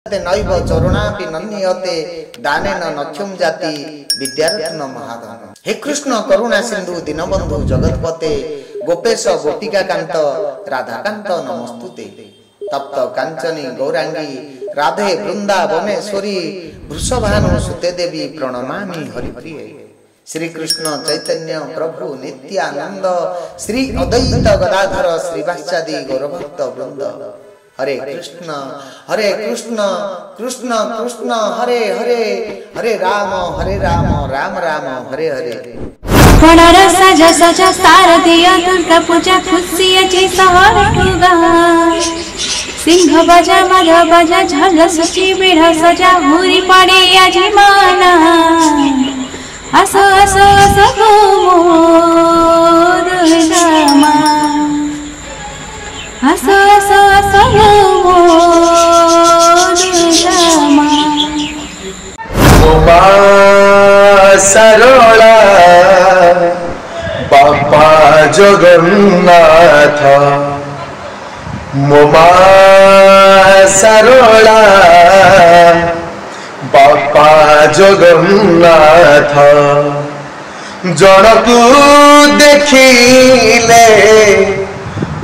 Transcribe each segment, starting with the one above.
नैव चरुणापि नन्यते दानेन नक्षम जाति विद्यारत्न महाधन। हे कृष्ण करुणा सिंधु दीनबंधु जगतपते गोपेश गोपिका कांत राधाकांत नमस्तुते। तप्त कांचनी गौरांगी राधे वृंदावनेश्वरी वृषभानु सुते देवी प्रणमामि हरिप्रिय। श्री कृष्ण चैतन्य प्रभु नित्यानंद श्री अद्वैत गदाधर श्रीवासादि गौरभक्त वृंद। हरे कृष्ण कृष्ण कृष्ण हरे हरे, हरे राम राम राम हरे हरे। फणर सजा सजा शारदीय दुर्गा पूजा खुशी अची सहर ठुगा। सिंह बजा मर बजा झल सुची बिढ़ सजा हुरी पड़े अजी माना। असो असो असो दुर्गा माँ, असो असो असो दुर्गा माँ। उमा सरला बापा जगन्नाथ, मोमा सरला बापा जगन्नाथ। जनकु देखिले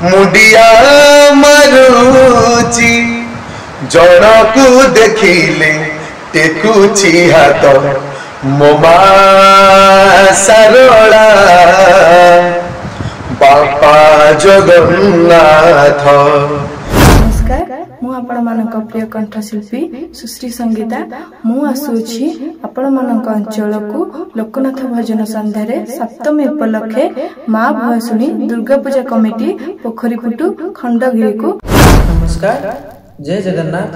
मुंडिया मारुची, जनकु देखिले टेकुची हाथ। मोमा सरला बापा जगन्नाथ। नमस्कार, मु आपण मानक प्रिय कंठशिल्पी सुश्री संगीता। मु आसुछि आपण मानक अंचल को लोकनाथ भजन संध्यारे सप्तमी उपलक्षे माँ भुआसुणी दुर्गा पूजा कमिटी पोखरीपुटु खंडगिरी को। नमस्कार, जय जगन्नाथ।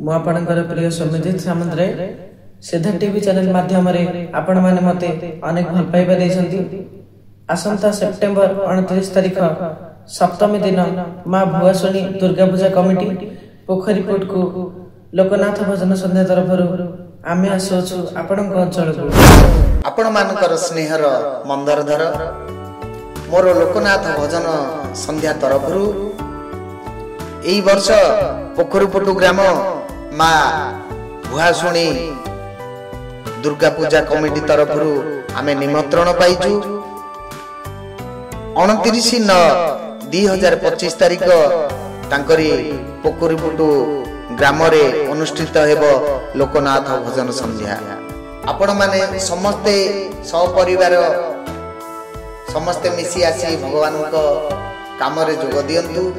मु आपणकर प्रिय सौम्यजित सामंतराय सिद्धा टीवी चैनल माध्यम आपण माने मते अनेक भल पाइबा दैछंती। आसंता सेप्टेम्बर 29 तारिख सप्तमी दिन माँ भुआसुणी दुर्गा पूजा कमिटी पोखरीपुट को लोकनाथ भजन संध्या तरफ आमे आसुछु आपणक अंचल को। आपण मानकर स्नेहर मंदर धर मोर लोकनाथ भजन संध्या तरफ एई वर्ष पोखरीपुट ग्राम माँ भुआसुणी दुर्गा पूजा कमिटी तरफ आमे निमंत्रण पाइजु। 29/9/2025 तारिख तांकरी पोखरीपुट ग्राम रे अनुष्ठित हेबो लोकनाथ भजन संध्या। आपण माने समस्ते सपरिवार समस्ते मिसी आसी भगवान काम रे जोग दियंतु।